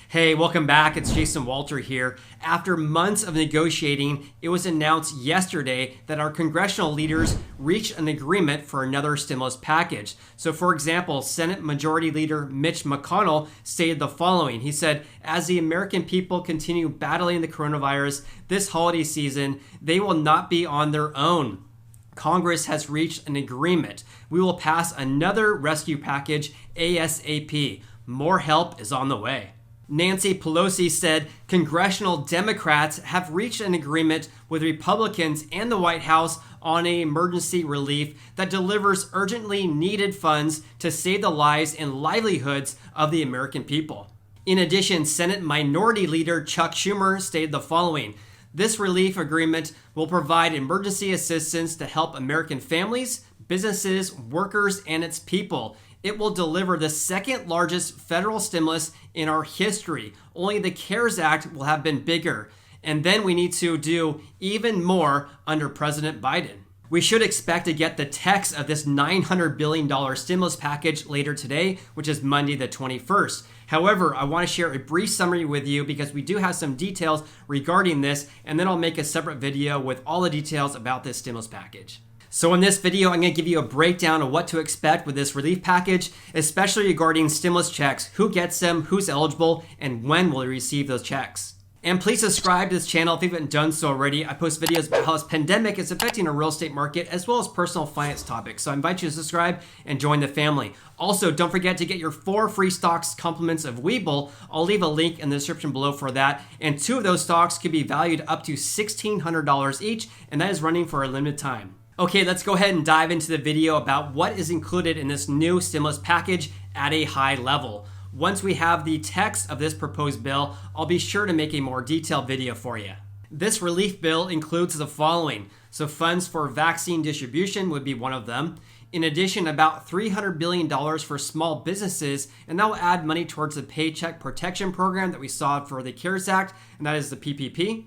Hey, welcome back. It's Jason Walter here. After months of negotiating, it was announced yesterday that our congressional leaders reached an agreement for another stimulus package. So, for example, Senate Majority Leader Mitch McConnell stated the following. He said, as the American people continue battling the coronavirus this holiday season, they will not be on their own. Congress has reached an agreement. We will pass another rescue package ASAP. More help is on the way. Nancy Pelosi said congressional Democrats have reached an agreement with Republicans and the White House on an emergency relief that delivers urgently needed funds to save the lives and livelihoods of the American people. In addition, Senate Minority Leader Chuck Schumer stated the following. This relief agreement will provide emergency assistance to help American families, businesses, workers, and its people. It will deliver the second largest federal stimulus in our history. Only the CARES Act will have been bigger. And then we need to do even more under President Biden. We should expect to get the text of this $900 billion stimulus package later today, which is Monday the 21st. However, I want to share a brief summary with you because we do have some details regarding this, and then I'll make a separate video with all the details about this stimulus package. So in this video, I'm going to give you a breakdown of what to expect with this relief package, especially regarding stimulus checks, who gets them, who's eligible, and when will they receive those checks. And please subscribe to this channel if you haven't done so already. I post videos about how this pandemic is affecting the real estate market as well as personal finance topics. So I invite you to subscribe and join the family. Also, don't forget to get your 4 free stocks compliments of WeBull. I'll leave a link in the description below for that. And 2 of those stocks could be valued up to $1,600 each, and that is running for a limited time. Okay, let's go ahead and dive into the video about what is included in this new stimulus package at a high level. Once we have the text of this proposed bill, I'll be sure to make a more detailed video for you. This relief bill includes the following. So funds for vaccine distribution would be one of them. In addition, about $300 billion for small businesses, and that will add money towards the Paycheck Protection Program that we saw for the CARES Act, and that is the PPP.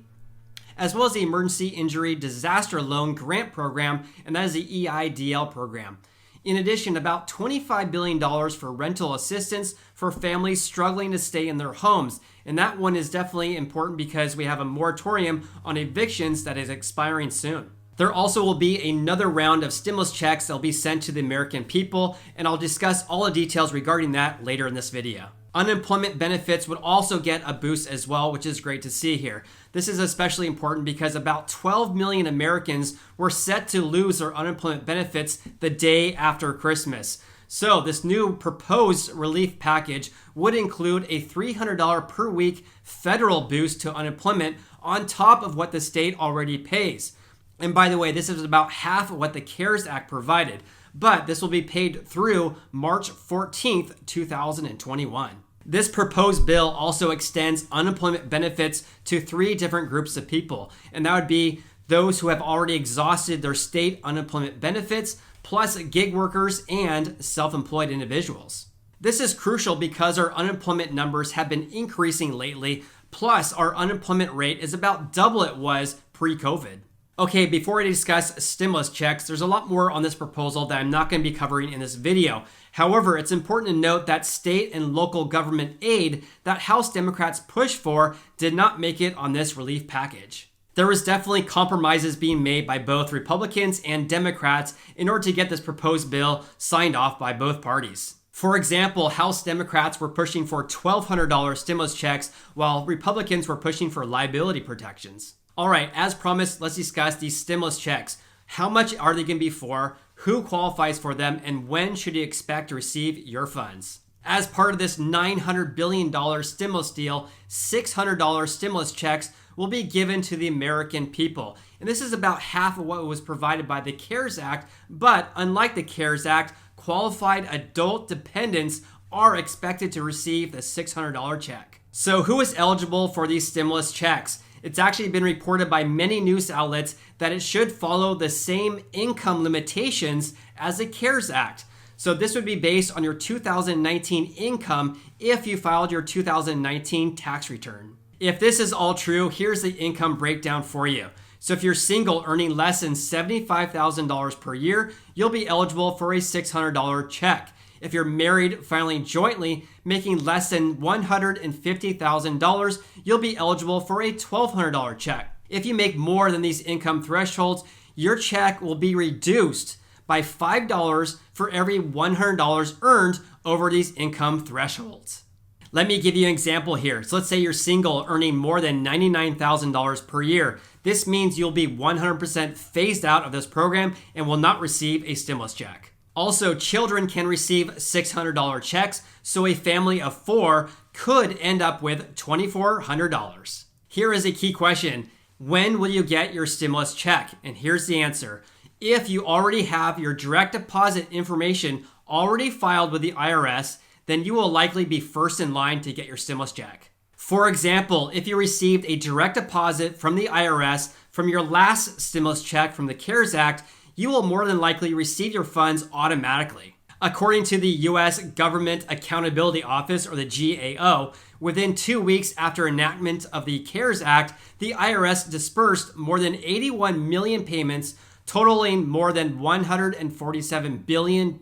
As well as the Emergency Injury Disaster Loan Grant Program, and that is the EIDL program. In addition, about $25 billion for rental assistance for families struggling to stay in their homes. And that one is definitely important because we have a moratorium on evictions that is expiring soon. There also will be another round of stimulus checks that will be sent to the American people, and I'll discuss all the details regarding that later in this video. Unemployment benefits would also get a boost as well, which is great to see here. This is especially important because about 12 million Americans were set to lose their unemployment benefits the day after Christmas. So this new proposed relief package would include a $300 per week federal boost to unemployment on top of what the state already pays. And by the way, this is about half of what the CARES Act provided. But this will be paid through March 14th, 2021. This proposed bill also extends unemployment benefits to 3 different groups of people, and that would be those who have already exhausted their state unemployment benefits, plus gig workers and self-employed individuals. This is crucial because our unemployment numbers have been increasing lately, plus our unemployment rate is about double it was pre-COVID. Okay, before I discuss stimulus checks, there's a lot more on this proposal that I'm not going to be covering in this video. However, it's important to note that state and local government aid that House Democrats pushed for did not make it on this relief package. There was definitely compromises being made by both Republicans and Democrats in order to get this proposed bill signed off by both parties. For example, House Democrats were pushing for $1,200 stimulus checks while Republicans were pushing for liability protections. All right, as promised, let's discuss these stimulus checks. How much are they going to be for? Who qualifies for them? And when should you expect to receive your funds? As part of this $900 billion stimulus deal, $600 stimulus checks will be given to the American people. And this is about half of what was provided by the CARES Act. But unlike the CARES Act, qualified adult dependents are expected to receive the $600 check. So who is eligible for these stimulus checks? It's actually been reported by many news outlets that it should follow the same income limitations as the CARES Act. So this would be based on your 2019 income if you filed your 2019 tax return. If this is all true, here's the income breakdown for you. So if you're single earning less than $75,000 per year, you'll be eligible for a $600 check. If you're married, filing jointly, making less than $150,000, you'll be eligible for a $1,200 check. If you make more than these income thresholds, your check will be reduced by $5 for every $100 earned over these income thresholds. Let me give you an example here. So let's say you're single, earning more than $99,000 per year. This means you'll be 100% phased out of this program and will not receive a stimulus check. Also, children can receive $600 checks, so a family of 4 could end up with $2,400. Here is a key question. When will you get your stimulus check? And here's the answer. If you already have your direct deposit information already filed with the IRS, then you will likely be first in line to get your stimulus check. For example, if you received a direct deposit from the IRS from your last stimulus check from the CARES Act, you will more than likely receive your funds automatically. According to the U.S. Government Accountability Office, or the GAO, within 2 weeks after enactment of the CARES Act, the IRS dispersed more than 81 million payments totaling more than $147 billion,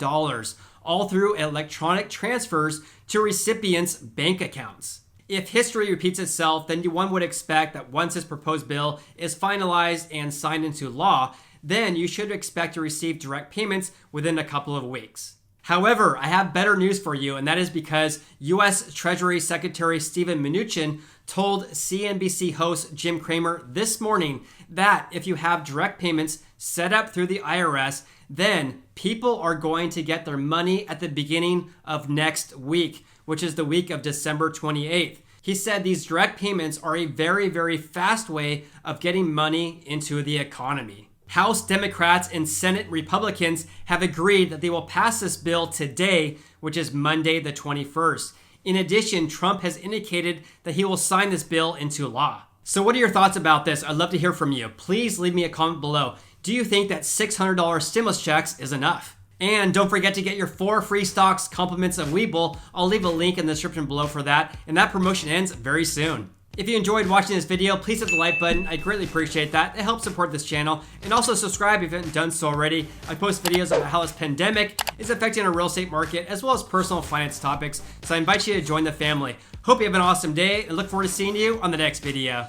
all through electronic transfers to recipients' bank accounts. If history repeats itself, then one would expect that once this proposed bill is finalized and signed into law, then you should expect to receive direct payments within a couple of weeks. However, I have better news for you, and that is because U.S. Treasury Secretary Steven Mnuchin told CNBC host Jim Cramer this morning that if you have direct payments set up through the IRS, then people are going to get their money at the beginning of next week, which is the week of December 28th. He said these direct payments are a very, very fast way of getting money into the economy. House Democrats and Senate Republicans have agreed that they will pass this bill today, which is Monday the 21st. In addition, Trump has indicated that he will sign this bill into law. So what are your thoughts about this? I'd love to hear from you. Please leave me a comment below. Do you think that $600 stimulus checks is enough? And don't forget to get your 4 free stocks compliments of WeBull. I'll leave a link in the description below for that, and that promotion ends very soon. If you enjoyed watching this video, please hit the like button. I'd greatly appreciate that. It helps support this channel. And also subscribe if you haven't done so already. I post videos about how this pandemic is affecting our real estate market, as well as personal finance topics. So I invite you to join the family. Hope you have an awesome day, and look forward to seeing you on the next video.